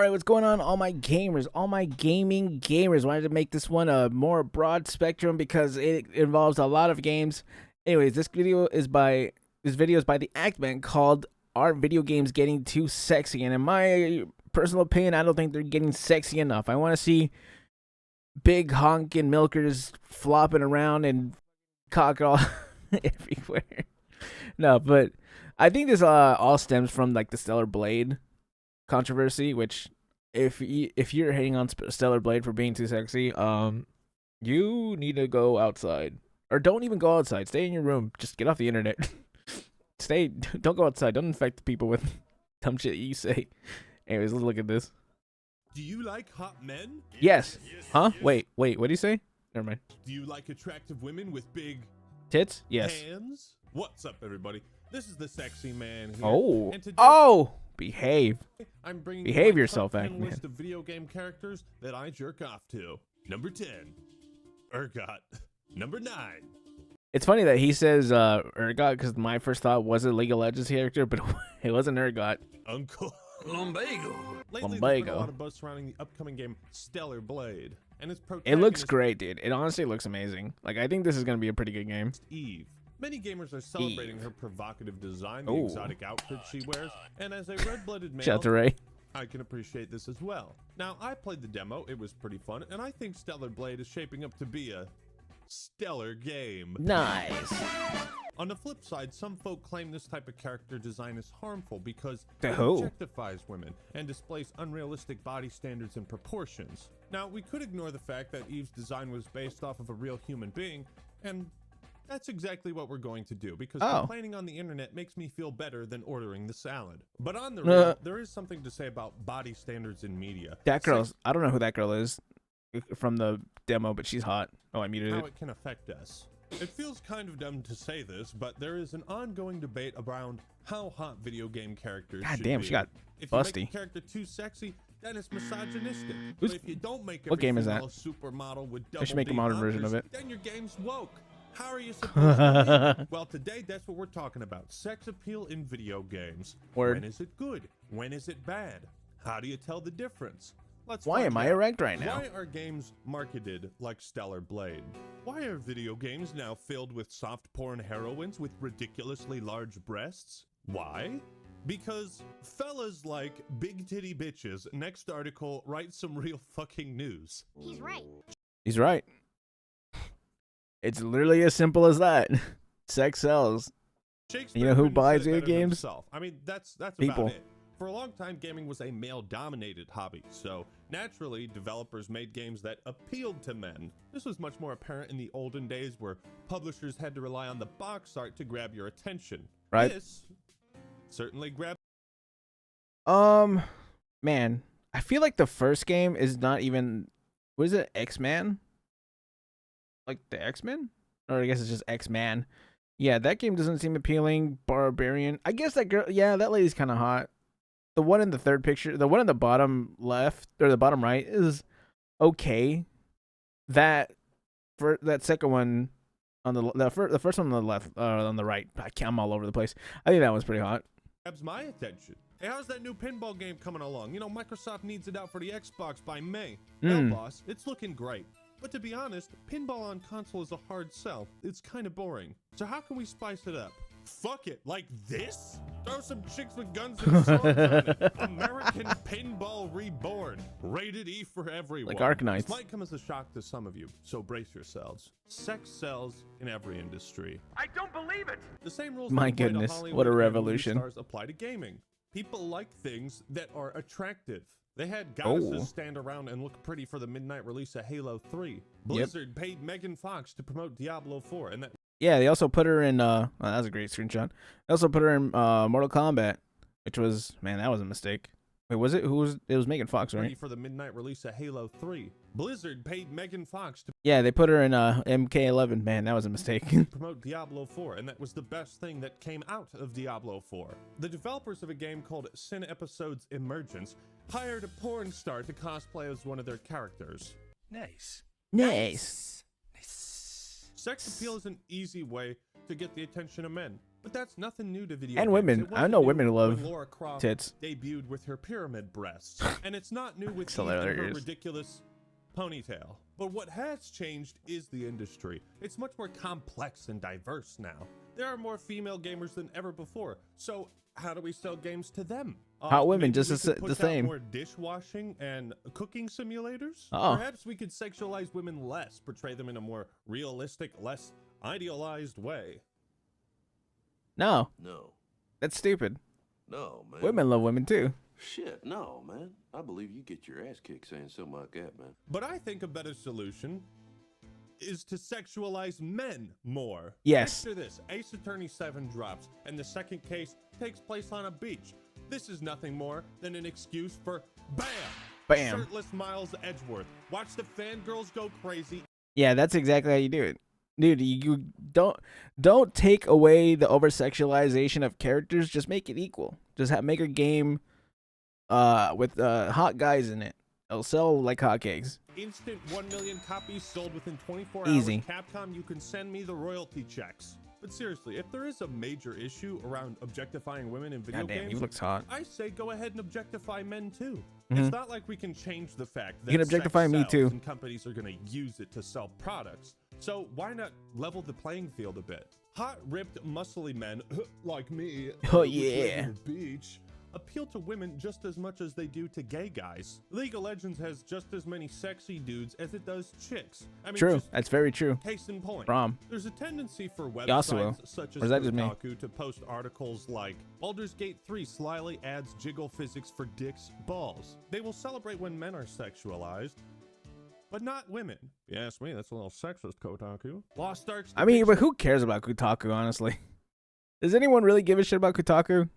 All right, what's going on, all my gamers, all my gaming gamers? Wanted to make this one a more broad spectrum because it involves a lot of games. Anyways, this video is by the Actman called "Are Video Games Getting Too Sexy?" And in my personal opinion, I don't think they're getting sexy enough. I want to see big honking milkers flopping around and cock all everywhere. No, but I think this all stems from like the Stellar Blade controversy, which if you're hating on Stellar Blade for being too sexy, you need to go outside, or don't even go outside. Stay in your room. Just get off the internet. Don't go outside. Don't infect the people with dumb shit you say. Anyways, let's look at this. Do you like hot men? Yes. Huh? Wait. What do you say? Never mind. Do you like attractive women with big Tits? Yes. hands? What's up, everybody? This is the sexy man here. Oh. And today, Behave. I'm bringing Behave you my yourself, top 10 Actman. list of video game characters that I jerk off to. Number 10, Urgot. Number 9. It's funny that he says Urgot because my first thought was a League of Legends character, but it wasn't Urgot. Uncle Lumbago. Lately, there's been Lumbago. a lot of buzz surrounding the upcoming game Stellar Blade, and its It protagonist looks great, dude. It honestly looks amazing. Like, I think this is gonna be a pretty good game. Eve. Many gamers are celebrating her provocative design, the Ooh. exotic outfit she wears, and as a red-blooded male, Shout out to Ray. I can appreciate this as well. Now, I played the demo, it was pretty fun, and I think Stellar Blade is shaping up to be a stellar game. Nice. On the flip side, some folk claim this type of character design is harmful because The it who? objectifies women and displays unrealistic body standards and proportions. Now, we could ignore the fact that Eve's design was based off of a real human being, and that's exactly what we're going to do, because complaining on the internet makes me feel better than ordering the salad. But on the real, there is something to say about body standards in media. That girl's. I don't know who that girl is from the demo, but she's hot. Oh, I muted How it. it can affect us. It feels kind of dumb to say this, but there is an ongoing debate around how hot video game characters God should damn, be. she got If you make busty. a character too sexy, then it's misogynistic. Who's- But if you don't make what game is every that? female supermodel with They should double make a D modern version of hunters, it. then your game's woke. How are you supposed to be? Well, today that's what we're talking about. Sex appeal in video games. Word. When is it good? When is it bad? How do you tell the difference? Let's Why find am I out. erect right now? Why are games marketed like Stellar Blade? Why are video games now filled with soft porn heroines with ridiculously large breasts? Why? Because fellas like big titty bitches. Next article, write some real fucking news. He's right. He's right. It's literally as simple as that. Sex sells. Shakespeare You know who couldn't buys say it video better games? himself. I mean, that's People. about it. For a long time, gaming was a male-dominated hobby, so naturally, developers made games that appealed to men. This was much more apparent in the olden days where publishers had to rely on the box art to grab your attention. Right. This certainly grabbed. Man, I feel like the first game is not even. What is it? X-Man? Like the X-Men? Or I guess it's just X-Man. Yeah, that game doesn't seem appealing. Barbarian. I guess that girl. Yeah, that lady's kind of hot. The one in the third picture, the one in the bottom left or the bottom right is okay. That second one on the first one on the left, on the right. I'm all over the place. I think that one's pretty hot. Grabs my attention. Hey, how's that new pinball game coming along? You know, Microsoft needs it out for the Xbox by May. Well, boss, it's looking great. But to be honest, pinball on console is a hard sell. It's kind of boring. So how can we spice it up? Fuck it, like this? Throw some chicks with guns and swords on it. American Pinball Reborn. Rated E for everyone. Like Arknights. This might come as a shock to some of you, so brace yourselves. Sex sells in every industry. I don't believe it. The same rules My that apply to goodness, Hollywood what a and movie revolution. stars apply to gaming. People like things that are attractive. They had goddesses stand around and look pretty for the midnight release of Halo 3. Blizzard paid Megan Fox to promote Diablo 4, and that Yeah, they also put her in. Oh, that was a great screenshot. They also put her in Mortal Kombat, which was, man, that was a mistake. Wait, was it? Who was? It was Megan Fox, ready right? for the midnight release of Halo 3. Blizzard paid Megan Fox to Yeah, they put her in MK11. Man, that was a mistake. promote Diablo 4, and that was the best thing that came out of Diablo 4. The developers of a game called Sin Episodes Emergence hired a porn star to cosplay as one of their characters. Nice. Nice. Nice. Sex appeal is an easy way to get the attention of men. But that's nothing new to video And games. women. It I wasn't know new women when love Laura Croft tits. debuted with her pyramid breasts, and it's not new with It's Eve and her hilarious. ridiculous ponytail. But what has changed is the industry. It's much more complex and diverse now. There are more female gamers than ever before. So how do we sell games to them? Hot women, maybe just we the could push same. out more dishwashing and cooking simulators. Oh. Perhaps we could sexualize women less, portray them in a more realistic, less idealized way. No, No. that's stupid. No, man. Women love women too. Shit, no, man. I believe you get your ass kicked saying something like that, man. But I think a better solution is to sexualize men more. Yes. Picture this: Ace Attorney 7 drops, and the second case takes place on a beach. This is nothing more than an excuse for Bam. shirtless Miles Edgeworth. Watch the fangirls go crazy. Yeah, that's exactly how you do it. Dude, you don't take away the over sexualization of characters, just make it equal. Just make a game with hot guys in it. It'll sell like hotcakes. Instant 1 million copies sold within 24 Easy. hours. Capcom, you can send me the royalty checks. But seriously, if there is a major issue around objectifying women in video Goddamn, games, he looks hot. I say go ahead and objectify men too. Mhm. It's not like we can change the fact that You can objectify sex me sells too. and companies are going to use it to sell products. So why not level the playing field a bit? Hot, ripped, muscly men like me, Oh, who live yeah. on the beach, appeal to women just as much as they do to gay guys. League of Legends has just as many sexy dudes as it does chicks. I mean, True, just that's very true. case in point. Prom. There's a tendency for Yasuo. websites such Or as is that just me? Kotaku to post articles like Baldur's Gate 3 slyly adds jiggle physics for dicks balls. They will celebrate when men are sexualized, but not women. If you ask me, that's a little sexist, Kotaku. Lost Ark's I mean, but depiction- who cares about Kotaku, honestly? Does anyone really give a shit about Kotaku?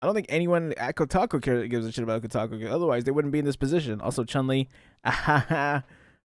I don't think anyone at Kotaku gives a shit about Kotaku. Otherwise, they wouldn't be in this position. Also, Chun-Li. I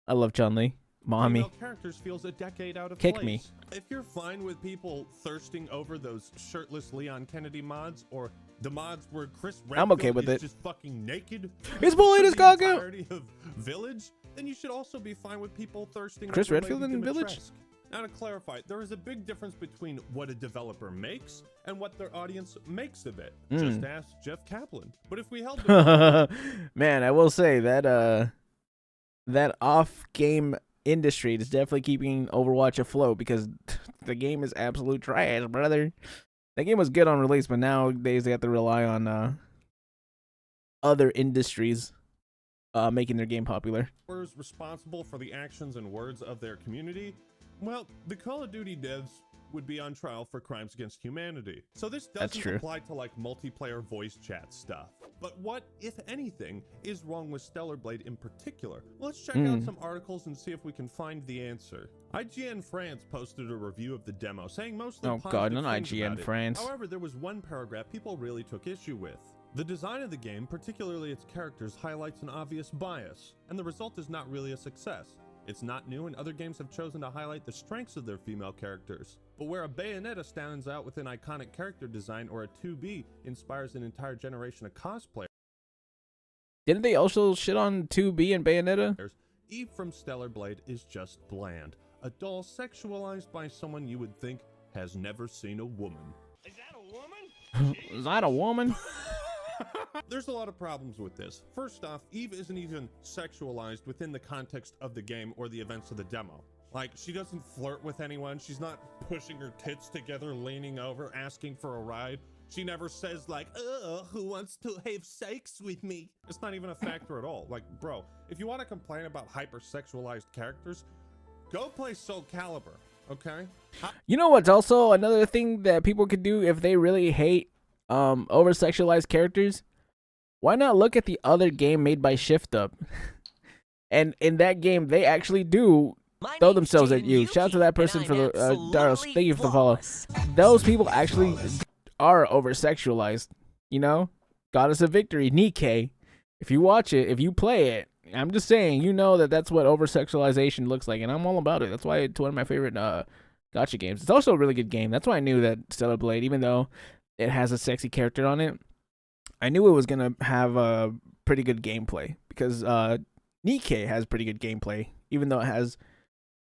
love Chun-Li. Mommy. female characters feels a decade out of Kick place. me. If you're fine with people thirsting over those shirtless Leon Kennedy mods, or the mods where Chris Redfield I'm okay with is it. just fucking naked, He's bullied for his the cock out. entirety of Village, then you should also be fine with people thirsting Chris over Redfield Lady in Village? Dimitrescu. Now to clarify, there is a big difference between what a developer makes and what their audience makes of it. Just ask Jeff Kaplan. But if we held the Man, I will say that that off-game industry is definitely keeping Overwatch afloat because the game is absolute trash, brother. That game was good on release, but nowadays they have to rely on other industries making their game popular. developers responsible for the actions and words of their community, well, the Call of Duty devs would be on trial for crimes against humanity. So this That's doesn't true. apply to like multiplayer voice chat stuff. But what, if anything, is wrong with Stellar Blade in particular? Let's check out some articles and see if we can find the answer. IGN France posted a review of the demo, saying mostly Oh, positive God, not things IGN about it. France. However, there was one paragraph people really took issue with. The design of the game, particularly its characters, highlights an obvious bias, and the result is not really a success. It's not new, and other games have chosen to highlight the strengths of their female characters. But where a Bayonetta stands out with an iconic character design, or a 2B inspires an entire generation of cosplayers, Didn't they also shit on 2B and Bayonetta? Eve from Stellar Blade is just bland. A doll sexualized by someone you would think has never seen a woman. Is that a woman? Is that a woman? There's a lot of problems with this. First off, Eve isn't even sexualized within the context of the game or the events of the demo. Like, she doesn't flirt with anyone. She's not pushing her tits together, leaning over, asking for a ride. She never says like, who wants to have sex with me? It's not even a factor at all. Like, bro, if you want to complain about hypersexualized characters, go play Soul Calibur, okay? You know what's also another thing that people could do if they really hate over sexualized characters? Why not look at the other game made by Shift Up? And in that game, they actually do throw themselves at you. Shout out to that person for the Daros. Thank you for the follow. Those people actually are over sexualized. You know, Goddess of Victory, Nikkei. If you watch it, if you play it, I'm just saying, you know that's what over sexualization looks like, and I'm all about it. That's why it's one of my favorite gacha games. It's also a really good game. That's why I knew that Stellar Blade, even though it has a sexy character on it, I knew it was gonna have a pretty good gameplay because Nikkei has pretty good gameplay, even though it has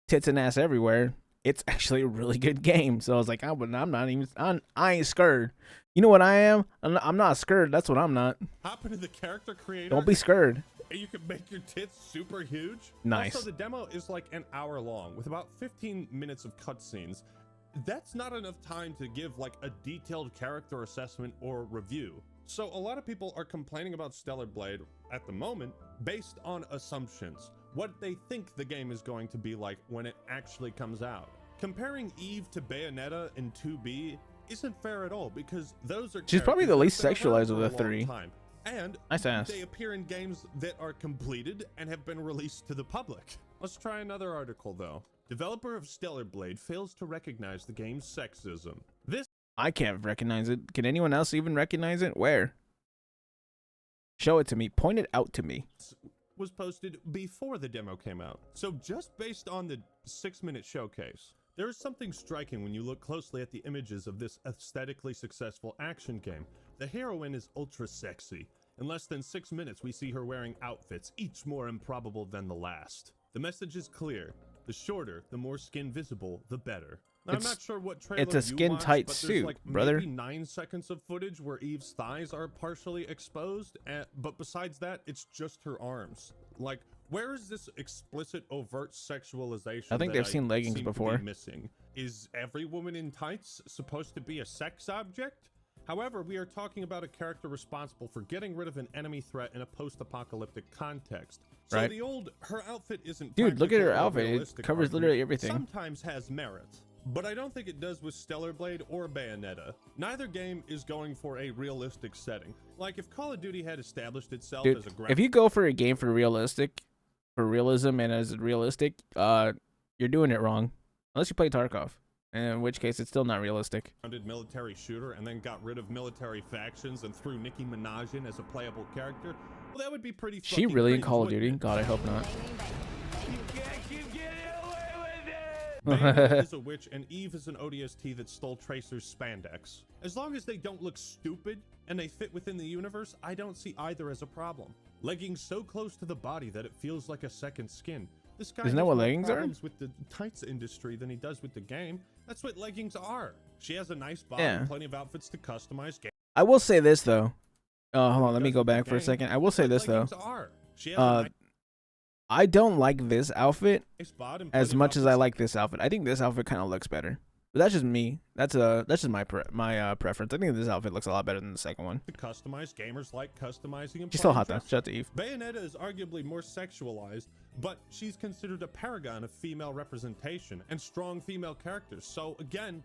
tits and ass everywhere. it's actually a really good game. So I was like, I ain't scared. You know what I am? I'm not scared. That's what I'm not. Hop into the character creator. Don't be scared. And you can make your tits super huge. Nice. Also, the demo is like an hour long with about 15 minutes of cutscenes. That's not enough time to give like a detailed character assessment or review. So a lot of people are complaining about Stellar Blade at the moment based on assumptions, what they think the game is going to be like when it actually comes out. Comparing Eve to Bayonetta in 2B isn't fair at all because those are She's probably the least characters that have sexualized been of the around for a three. long time. And Nice ass. they appear in games that are completed and have been released to the public. Let's try another article though. Developer of Stellar Blade fails to recognize the game's sexism. This I can't recognize it. Can anyone else even recognize it? Where? Show it to me. Point it out to me. was posted before the demo came out. So just based on the 6-minute showcase, there is something striking when you look closely at the images of this aesthetically successful action game. The heroine is ultra sexy. In less than 6 minutes, we see her wearing outfits, each more improbable than the last. The message is clear. The shorter, the more skin visible, the better. Now, I'm not sure what trailer it's a you skin-tight watched, but there's suit, like brother. maybe 9 seconds of footage where Eve's thighs are partially exposed, but besides that, it's just her arms. Like, where is this explicit, overt sexualization? I think that they've seen leggings seem to be before. missing? Is every woman in tights supposed to be a sex object? However, we are talking about a character responsible for getting rid of an enemy threat in a post-apocalyptic context. So Right. the old, her outfit isn't Dude, look at her practical or outfit. It realistic covers argument literally everything. sometimes has merit. But I don't think it does with Stellar Blade or Bayonetta. Neither game is going for a realistic setting. Like if Call of Duty had established itself Dude, as a if you go for a game for realism and as realistic, you're doing it wrong. Unless you play Tarkov, in which case it's still not realistic. grounded military shooter and then got rid of military factions and threw Nicki Minaj in as a playable character, well, that would be pretty She fucking really in cringe, Call of wouldn't Duty? it? God, I hope not. Bayonetta is a witch and Eve is an ODST that stole Tracer's spandex. As long as they don't look stupid and they fit within the universe, I don't see either as a problem. Leggings so close to the body that it feels like a second skin. This guy Isn't that has what more leggings are? problems with the tights industry than he does with the game. That's what leggings are. She has a nice body, Yeah. plenty of outfits to customize. I will say this though. Hold on, let me does go with the back for a game. second. I will say this though. Leggings are. She has a I don't like this outfit nice bod and as plenty of much as I outfits like this outfit. I think this outfit kind of looks better. But that's just me. That's just my preference. I think this outfit looks a lot better than the second one. to customize. Gamers like customizing and She's still playing hot though. dresses. Shut to Eve. Bayonetta is arguably more sexualized, but she's considered a paragon of female representation and strong female characters. So again,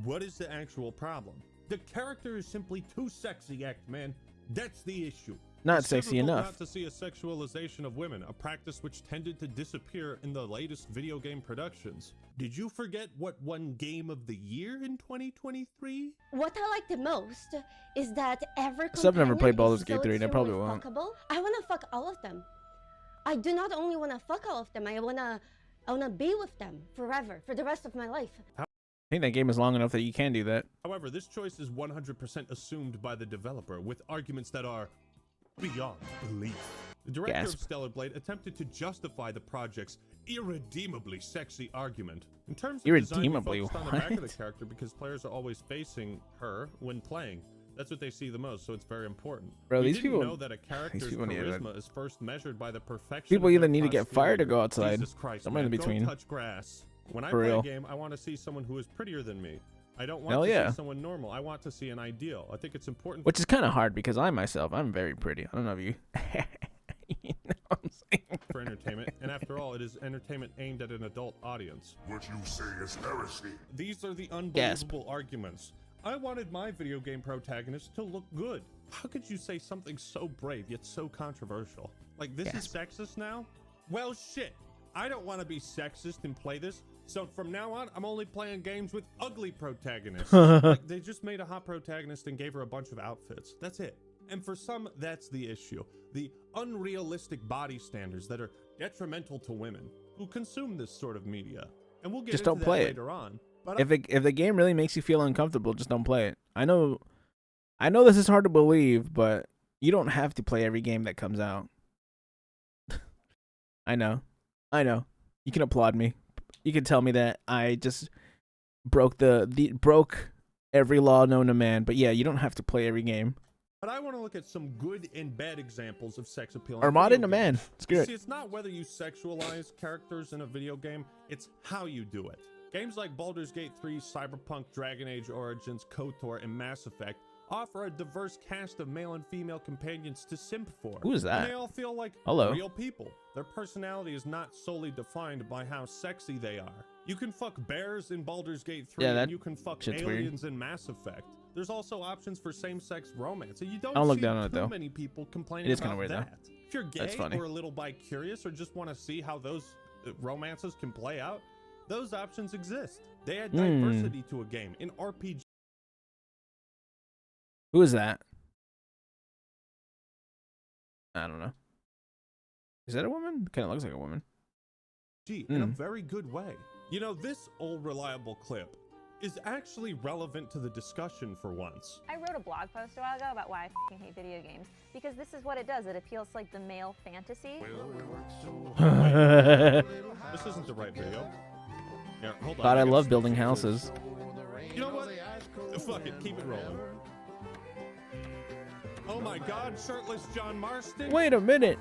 what is the actual problem? The character is simply too sexy, man. That's the issue. Not It's sexy difficult enough. Not to see a sexualization of women, a practice which tended to disappear in the latest video game productions. Did you forget what won Game of the Year in 2023? What I like the most is that every So I've never companion played Baldur's is Gate so 3 and I probably extremely won't. fuckable. I wanna fuck all of them. I do not only wanna fuck all of them, I wanna be with them forever, for the rest of my life. I think that game is long enough that you can do that. However, this choice is 100% assumed by the developer, with arguments that are beyond belief. The director Gasp. of Stellar Blade attempted to justify the project's irredeemably sexy argument. In terms of design, we Irredeemably focused on the back of the what? character because players are always facing her when playing. That's what they see the most, so it's very important. Bro, We these didn't people- know that a character's people need to- charisma is first measured by the perfection. People of either their need to get fired or posterior. go outside. Jesus Christ, Somewhere in man, between. Go touch grass. When I For play real. a game, I want to see someone who is prettier than me. I don't want Hell to yeah. see someone normal. I want to see an ideal. I think it's important. Which is kind of hard because I'm very pretty. I don't know if you. You know what I'm saying? for entertainment, and after all, it is entertainment aimed at an adult audience. What you say is heresy. These are the unbelievable arguments. I wanted my video game protagonist to look good. How could you say something so brave yet so controversial? Like, this is sexist now? Well, shit. I don't want to be sexist and play this. So from now on, I'm only playing games with ugly protagonists. Like, they just made a hot protagonist and gave her a bunch of outfits. That's it. And for some, that's the issue. The unrealistic body standards that are detrimental to women who consume this sort of media. And we'll get Just into don't that play it. later on. But If the game really makes you feel uncomfortable, just don't play it. I know this is hard to believe, but you don't have to play every game that comes out. I know. You can applaud me. you can tell me that I just broke broke every law known to man. But yeah, you don't have to play every game. But I want to look at some good and bad examples of sex appeal. Or mod into man. It's You good. see, it's not whether you sexualize characters in a video game, it's how you do it. Games like Baldur's Gate 3, Cyberpunk, Dragon Age Origins, KOTOR, and Mass Effect offer a diverse cast of male and female companions to simp for. Who is that? And they all feel like Hello. real people. Their personality is not solely defined by how sexy they are. You can fuck bears in Baldur's Gate 3, Yeah, that and you can fuck shit's weird. aliens in Mass Effect. There's also options for same-sex romance, and you don't I'll look see down on it, too though. many people complaining It is kinda about weird, though. that. If you're That's gay funny. or a little bi-curious or just want to see how those romances can play out, those options exist. They add diversity to a game. In RPG, Who is that? I don't know. Is that a woman? Kind of looks like a woman. in a very good way. You know, this old reliable clip is actually relevant to the discussion for once. I wrote a blog post a while ago about why I f***ing hate video games, because this is what it does. It appeals to like the male fantasy. This isn't the right video. Here, hold on. God, I gotta love switch building to- houses. You know what? Fuck it, keep it rolling. Oh my god, shirtless John Marston. Wait a minute.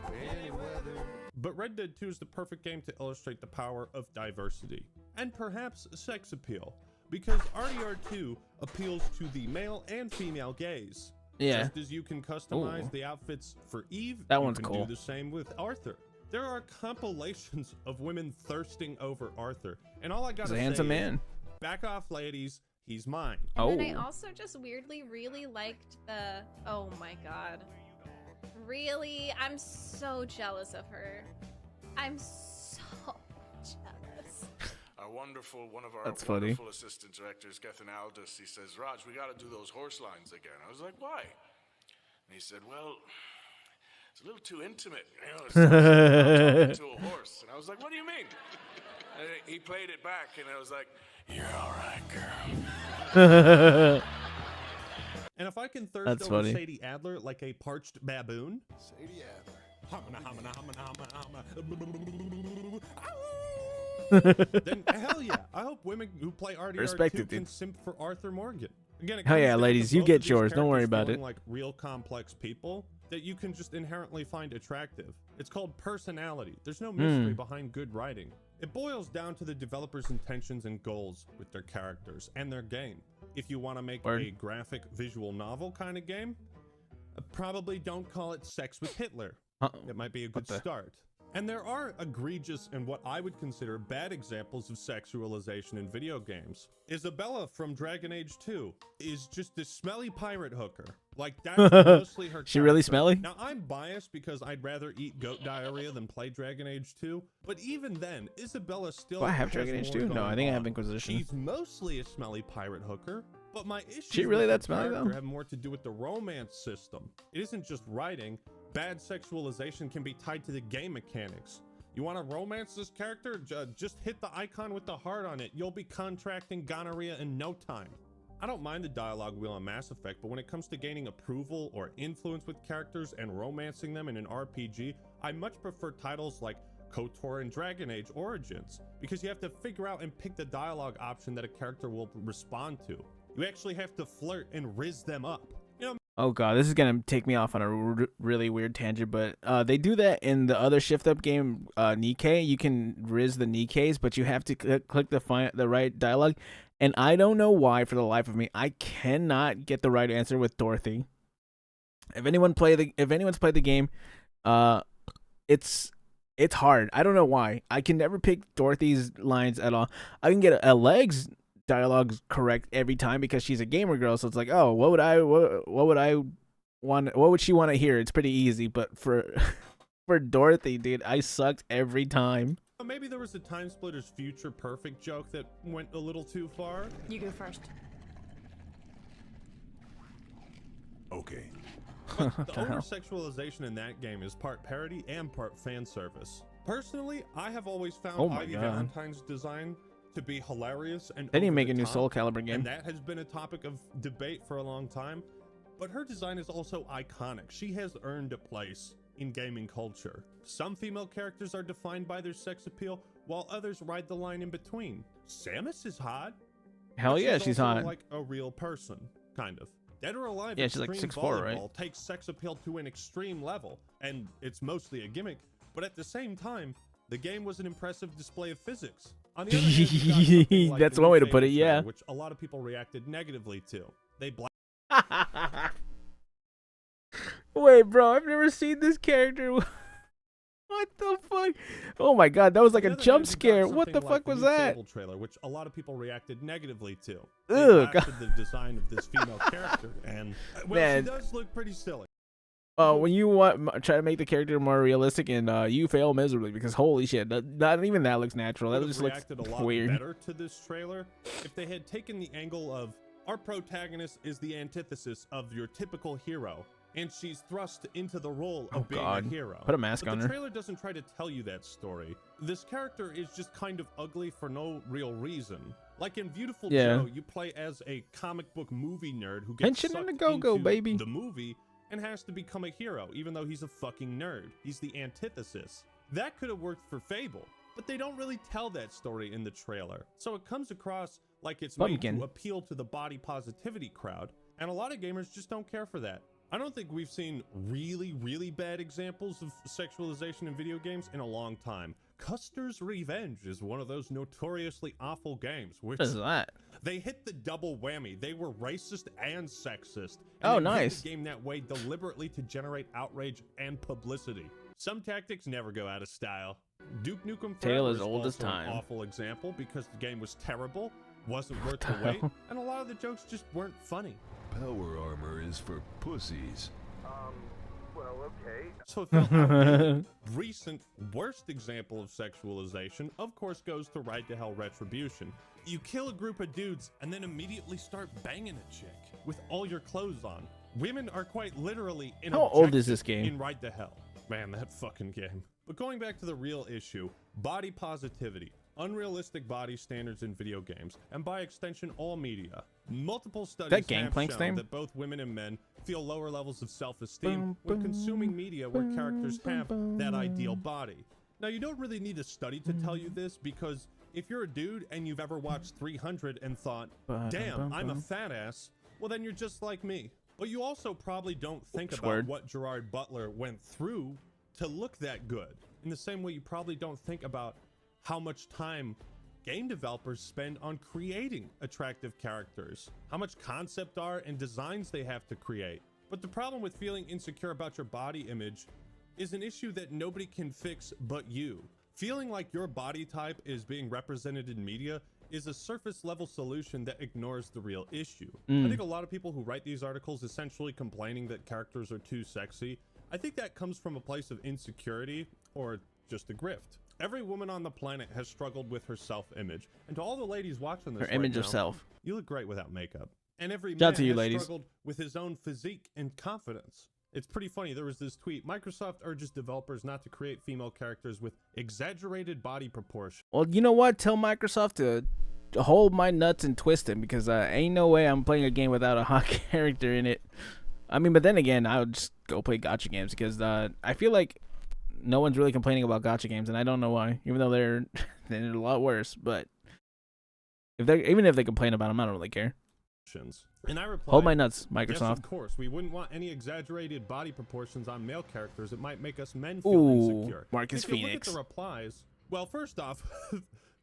But Red Dead 2 is the perfect game to illustrate the power of diversity and perhaps sex appeal, because RDR2 appeals to the male and female gaze. Yeah. Just as you can customize Ooh. the outfits for Eve, That you one's can cool. do the same with Arthur. There are compilations of women thirsting over Arthur, and all I He's gotta a say handsome is, man. back off, ladies. He's mine. Oh. And then I also just weirdly really liked the, oh my god. Really? I'm so jealous of her. I'm so jealous. One of our That's funny. wonderful assistant directors, Gethin Aldous, he says, Raj, we got to do those horse lines again. I was like, why? And he said, well, it's a little too intimate. You know, it's talking to a horse. And I was like, what do you mean? And he played it back, and I was like, you're all right, girl. And if I can thirst That's over funny. Sadie Adler like a parched baboon, Sadie Adler. then hell yeah. I hope women who play Respect RDR2 it, can dude. simp for Arthur Morgan. Again, it Hell comes yeah, down to ladies, you both get of these yours. Don't worry characters about feeling it. like real complex people that you can just inherently find attractive. It's called personality. There's no mystery behind good writing. It boils down to the developer's intentions and goals with their characters and their game. If you want to make Word. a graphic visual novel kind of game, probably don't call it Sex with Hitler. It might be a good the- start. And there are egregious and what I would consider bad examples of sexualization in video games. Isabella from Dragon Age 2 is just this smelly pirate hooker. Like, that's mostly her She really character. smelly? Now, I'm biased because I'd rather eat goat diarrhea than play Dragon Age 2. But even then, Isabella still Do I have has Dragon Age more 2? No, going I think I have on. Inquisition. She's mostly a smelly pirate hooker. But my issues She really with that the smelly, character though? have more to do with the romance system. It isn't just writing. Bad sexualization can be tied to the game mechanics. You want to romance this character? Just hit the icon with the heart on it. You'll be contracting gonorrhea in no time. I don't mind the dialogue wheel on Mass Effect, but when it comes to gaining approval or influence with characters and romancing them in an RPG, I much prefer titles like KOTOR and Dragon Age Origins, because you have to figure out and pick the dialogue option that a character will respond to. You actually have to flirt and riz them up. You know, Oh god, this is gonna take me off on a really weird tangent, but they do that in the other shift up game, Nikkei. You can riz the Nikkeis, but you have to click the right dialogue. And I don't know why, for the life of me, I cannot get the right answer with Dorothy. If anyone's played the game, it's hard. I don't know why. I can never pick Dorothy's lines at all. I can get a Leg's dialogue correct every time because she's a gamer girl, so it's like, oh, what would she want to hear? It's pretty easy, but for for Dorothy, dude, I sucked every time. maybe there was a Time Splitters Future Perfect joke that went a little too far. You go first. Okay. But the over-sexualization in that game is part parody and part fan service. Personally, I have always found Oh my Ivy God. Valentine's design to be hilarious and They need to over make the a new top, Soul Calibur game. and that has been a topic of debate for a long time. But her design is also iconic. She has earned a place in gaming culture. Some female characters are defined by their sex appeal, while others ride the line in between. Samus is hot. Hell but yeah, she's also hot. like a real person, kind of. Dead or Alive Yeah, she's like Extreme 6'4", right? Volleyball takes sex appeal to an extreme level, and it's mostly a gimmick, but at the same time, the game was an impressive display of physics. On the other hand, you got something like That's the one new way to put Fable it, yeah. trailer, which a lot of people reacted negatively to. They Wait, bro, I've never seen this character. What the fuck? Oh my god, that was like a jump scare. What the fuck was that? Fable trailer, which a lot of people reacted negatively to. Ugh, They blasted the design of this female character, and well, Man. she does look pretty silly. When you try to make the character more realistic and you fail miserably because holy shit, not even that looks natural. That Would just have looks reacted a lot weird. better to this trailer if they had taken the angle of our protagonist is the antithesis of your typical hero, and she's thrust into the role of being God. a hero. Put a mask But on the her. trailer doesn't try to tell you that story. This character is just kind of ugly for no real reason. Like in Beautiful Yeah. Joe, you play as a comic book movie nerd who gets Pension sucked in the go-go, into baby. the movie and has to become a hero, even though he's a fucking nerd. He's the antithesis. That could have worked for Fable, but they don't really tell that story in the trailer. So it comes across like it's made Pumpkin. to appeal to the body positivity crowd, and a lot of gamers just don't care for that. I don't think we've seen really bad examples of sexualization in video games in a long time. Custer's Revenge is one of those notoriously awful games, which What is that? they hit the double whammy. They were racist and sexist. Oh, And they made nice. the game that way deliberately to generate outrage and publicity. Some tactics never go out of style. Duke Nukem Tale Forever as old as also time. an awful example because the game was terrible, wasn't worth the wait, and a lot of the jokes just weren't funny. Power armor is for pussies. So it felt outdated. Recent worst example of sexualization, of course, goes to Ride to Hell Retribution. You kill a group of dudes and then immediately start banging a chick with all your clothes on. Women are quite literally in How old is this game? in Ride to Hell. Man, that fucking game. But going back to the real issue, body positivity, unrealistic body standards in video games, and by extension, all media. Multiple studies have Gangplank's shown name? that both women and men feel lower levels of self-esteem when consuming media where characters have that ideal body. Now, you don't really need a study to tell you this, because if you're a dude and you've ever watched 300 and thought, damn, I'm a fat ass, well, then you're just like me. But you also probably don't think about Word. what Gerard Butler went through to look that good. In the same way you probably don't think about how much time game developers spend on creating attractive characters, how much concept art and designs they have to create. But the problem with feeling insecure about your body image is an issue that nobody can fix but you. Feeling like your body type is being represented in media is a surface level solution that ignores the real issue. I think a lot of people who write these articles essentially complaining that characters are too sexy, I think that comes from a place of insecurity or just a grift. Every woman on the planet has struggled with her self-image, and to all the ladies watching this Her right image now, of self. you look great without makeup. And every Shout man out to you, has ladies. struggled with his own physique and confidence. It's pretty funny. There was this tweet. Microsoft urges developers not to create female characters with exaggerated body proportions. Well, you know what? Tell Microsoft to hold my nuts and twist them because ain't no way I'm playing a game without a hot character in it. I mean, but then again, I would just go play gacha games because I feel like no one's really complaining about gacha games, and I don't know why. Even though they're a lot worse, but even if they complain about them, I don't really care. And I replied, Hold my nuts, yes, Microsoft. of course. We wouldn't want any exaggerated body proportions on male characters. It might make us men feel Ooh, insecure. Marcus If you Phoenix. Look at the replies. Well, first off,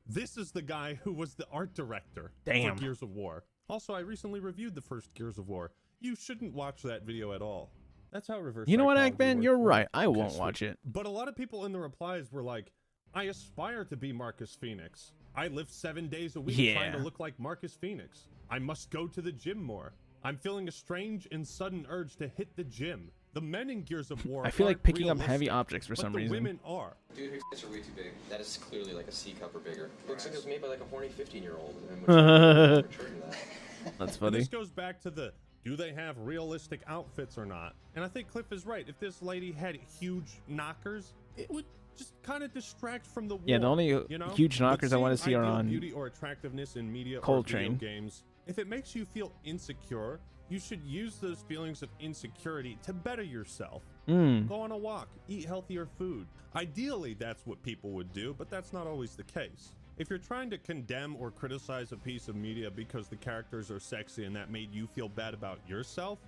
this is the guy who was the art director Damn. for Gears of War. Also, I recently reviewed the first Gears of War. You shouldn't watch that video at all. That's how reverse You know what, psychology Eggman? works, You're right? right. I Okay, won't sweet. watch it. But a lot of people in the replies were like, I aspire to be Marcus Phoenix. I live 7 days a week trying to Yeah. look like Marcus Phoenix. I must go to the gym more. I'm feeling a strange and sudden urge to hit the gym. The men in Gears of War I feel like aren't picking up heavy realistic, objects for but some the reason. women are. Dude, her tits are way too big. That is clearly like a C cup or bigger. Looks like it was made by like a horny 15-year-old. That's And funny. this goes back to the, do they have realistic outfits or not? And I think Cliff is right. If this lady had huge knockers, it would just kind of distract from the war. Yeah, the only you know? huge But knockers I want to seeing see are ideal on beauty or attractiveness in media or Coltrane. video games. If it makes you feel insecure, you should use those feelings of insecurity to better yourself. Go on a walk, eat healthier food. Ideally, that's what people would do, but that's not always the case. If you're trying to condemn or criticize a piece of media because the characters are sexy and that made you feel bad about yourself,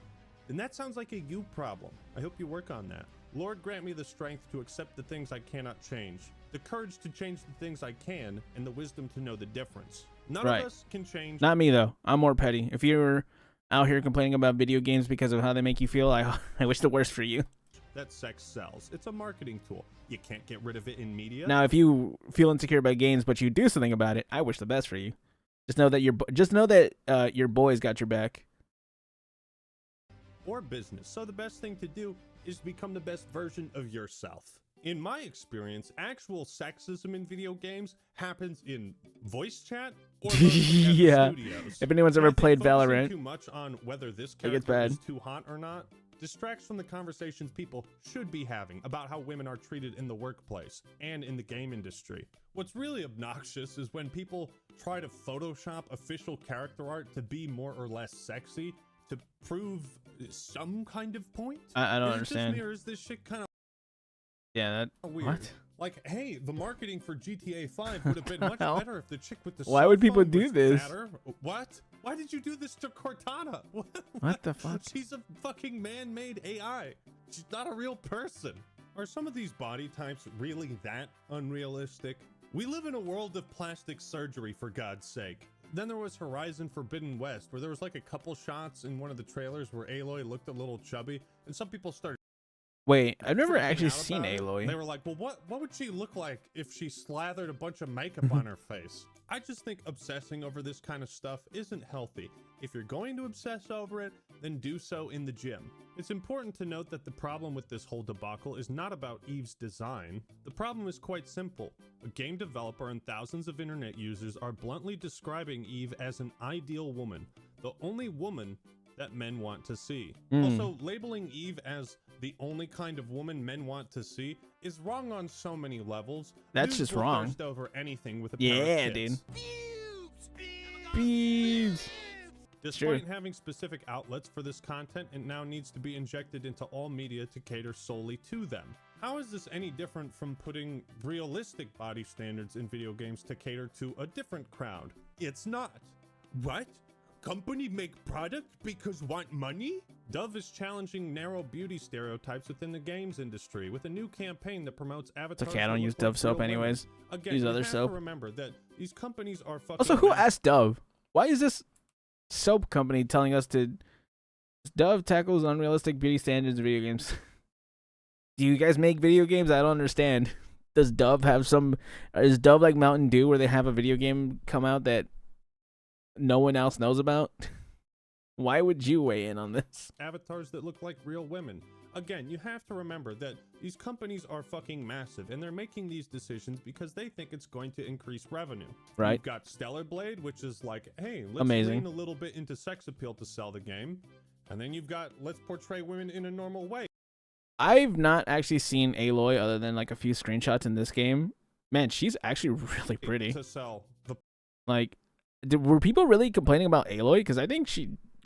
then that sounds like a you problem. I hope you work on that. Lord, grant me the strength to accept the things I cannot change, the courage to change the things I can, and the wisdom to know the difference. None of us can change. Not me, though. I'm more petty. If you're out here complaining about video games because of how they make you feel, I wish the worst for you. That sex sells. It's a marketing tool. You can't get rid of it in media. Now, if you feel insecure about games but you do something about it, I wish the best for you. Just know that your boys got your back. Or business. So the best thing to do is become the best version of yourself. In my experience, actual sexism in video games happens in voice chat or yeah. studios. If anyone's ever played Valorant, too much on whether this it gets character bad. is too hot or not distracts from the conversations people should be having about how women are treated in the workplace and in the game industry. What's really obnoxious is when people try to Photoshop official character art to be more or less sexy to prove some kind of point. I don't Is it understand. just me, or is this shit kind of Yeah, that weird? what? Like, hey, the marketing for GTA 5 would have been much hell? better if the chick with the Why cell would people phone do was this? fatter. What? Why did you do this to Cortana? What the fuck? She's a fucking man-made AI. She's not a real person. Are some of these body types really that unrealistic? We live in a world of plastic surgery, for God's sake. Then there was Horizon Forbidden West, where there was like a couple shots in one of the trailers where Aloy looked a little chubby, and some people started Wait, I've never freaking actually out seen about it. Aloy. They were like, well, what would she look like if she slathered a bunch of makeup on her face? I just think obsessing over this kind of stuff isn't healthy. If you're going to obsess over it, then do so in the gym. It's important to note that the problem with this whole debacle is not about Eve's design. The problem is quite simple. A game developer and thousands of internet users are bluntly describing Eve as an ideal woman, the only woman that men want to see. Also, labeling Eve as the only kind of woman men want to see is wrong on so many levels. That's Dudes just will wrong. thirst over anything with a pair Yeah, of tits. dude. Bees. Despite having specific outlets for this content, it now needs to be injected into all media to cater solely to them. How is this any different from putting realistic body standards in video games to cater to a different crowd? It's not. What? Company make product because want money? Dove is challenging narrow beauty stereotypes within the games industry with a new campaign that promotes avatars. Okay, I that don't look use like Dove soap real women. anyways. Again, Use you other have soap. to remember that these companies are fucking. Also, who massive. asked Dove? Why is this soap company telling us to? Dove tackles unrealistic beauty standards in video games. Do you guys make video games? I don't understand. Does Dove have some? Is Dove like Mountain Dew, where they have a video game come out that no one else knows about? Why would you weigh in on this? Avatars that look like real women. Again, you have to remember that these companies are fucking massive, and they're making these decisions because they think it's going to increase revenue. Right. You've got Stellar Blade, which is like, hey, let's Amazing. lean a little bit into sex appeal to sell the game. And then you've got, let's portray women in a normal way. I've not actually seen Aloy other than like a few screenshots in this game. Man, she's actually really pretty. To sell the Like, were people really complaining about Aloy? Because I think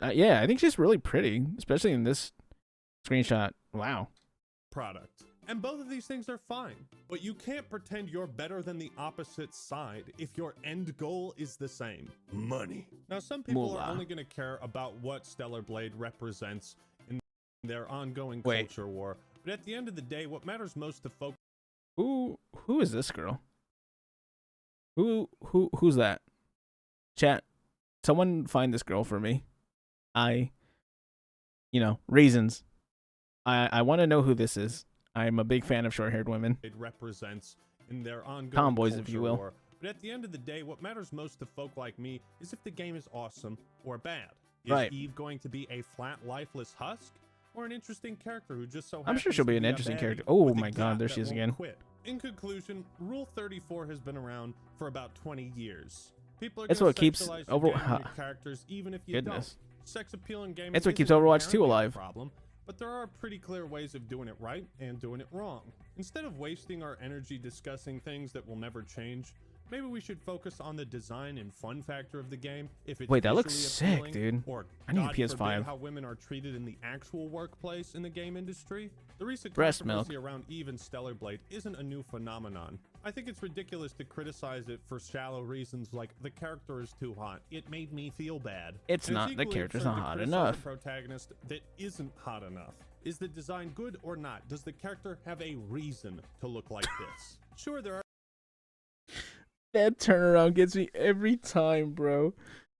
I think she's really pretty, especially in this screenshot. Wow. product. And both of these things are fine, but you can't pretend you're better than the opposite side if your end goal is the same. Money. Now, some people Moolah. are only going to care about what Stellar Blade represents in their ongoing Wait. culture war, but at the end of the day, what matters most to folks Who is this girl? Who's that? Chat. Someone find this girl for me. Reasons. I want to know who this is. I'm a big fan of short-haired women. it represents in their ongoing Tomboys, if you culture will. war. But at the end of the day, what matters most to folk like me is if the game is awesome or bad. Is Right. Eve going to be a flat, lifeless husk, or an interesting character who just so I'm sure happens she'll to be an a interesting baddie character. Oh with a my God, gap there that she is won't again. quit? In conclusion, Rule 34 has been around for about 20 years. People are That's gonna what keeps sexualize your Over- game and your characters, even if you Goodness. don't. Sex appeal in gaming That's what isn't keeps Overwatch 2 inherently a alive. problem, but there are pretty clear ways of doing it right and doing it wrong. Instead of wasting our energy discussing things that will never change, Maybe we should focus on the design and fun factor of the game. If it's Wait, that looks visually sick, appealing, dude. Or I need a God PS5. forbid, how women are treated in the actual workplace in the game industry. The recent Breast controversy milk. around Eve and Stellar Blade isn't a new phenomenon. I think it's ridiculous to criticize it for shallow reasons like the character is too hot. It made me feel bad. It's And not. The equally character's absurd not to hot criticize enough. a protagonist that isn't hot enough. Is the design good or not? Does the character have a reason to look like this? Sure, there are That turnaround gets me every time, bro.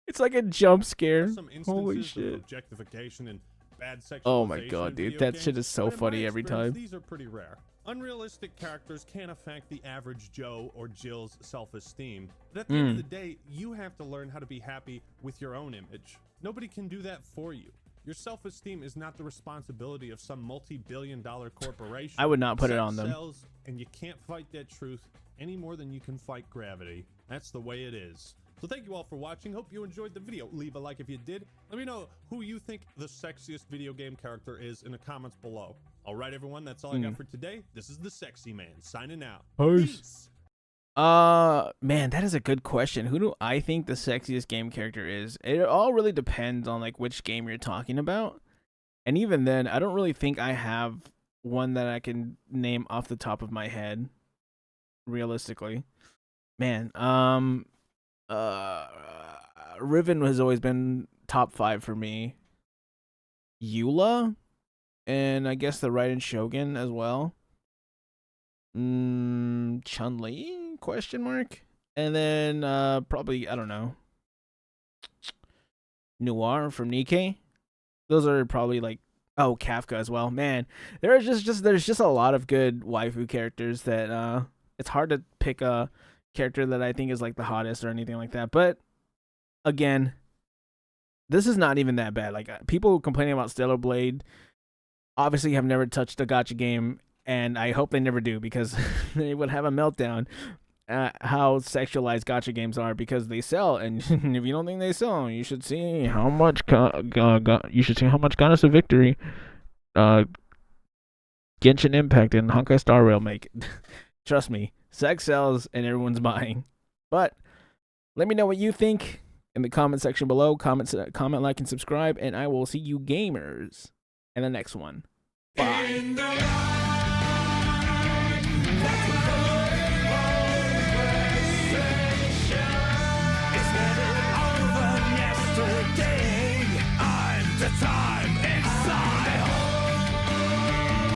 It's like a jump scare. some instances Holy of shit. objectification and bad sexualization. Oh my god, in dude. video That games, shit is so but in my funny every experience, time. These are pretty rare. Unrealistic characters can't affect the average Joe or Jill's self-esteem. But at the end of the day, you have to learn how to be happy with your own image. Nobody can do that for you. Your self-esteem is not the responsibility of some multi-billion-dollar corporation. I would not put it Sex on them. sells, and you can't fight that truth any more than you can fight gravity. That's the way it is. So thank you all for watching. Hope you enjoyed the video. Leave a like if you did. Let me know who you think the sexiest video game character is in the comments below. All right, everyone, that's all I got for today. This is the Sexy Man signing out. Peace. Man, that is a good question. Who do I think the sexiest game character is? It all really depends on like which game you're talking about. And even then, I don't really think I have one that I can name off the top of my head. Realistically. Man, Riven has always been top 5 for me. Eula, and I guess the Raiden Shogun as well. Chun-Li? Question mark. And then probably, I don't know, Noir from Nikkei. Those are probably like, oh, Kafka as well. Man, there's just a lot of good waifu characters that it's hard to pick a character that I think is like the hottest or anything like that. But again, this is not even that bad. Like people complaining about Stellar Blade obviously have never touched a gacha game, and I hope they never do, because they would have a meltdown at how sexualized gacha games are, because they sell. And if you don't think they sell, you should see how much Goddess of Victory, Genshin Impact, and Honkai Star Rail make. Trust me, sex sells and everyone's buying. But let me know what you think in the comment section below. Comment, like, and subscribe, and I will see you gamers in the next one. Bye.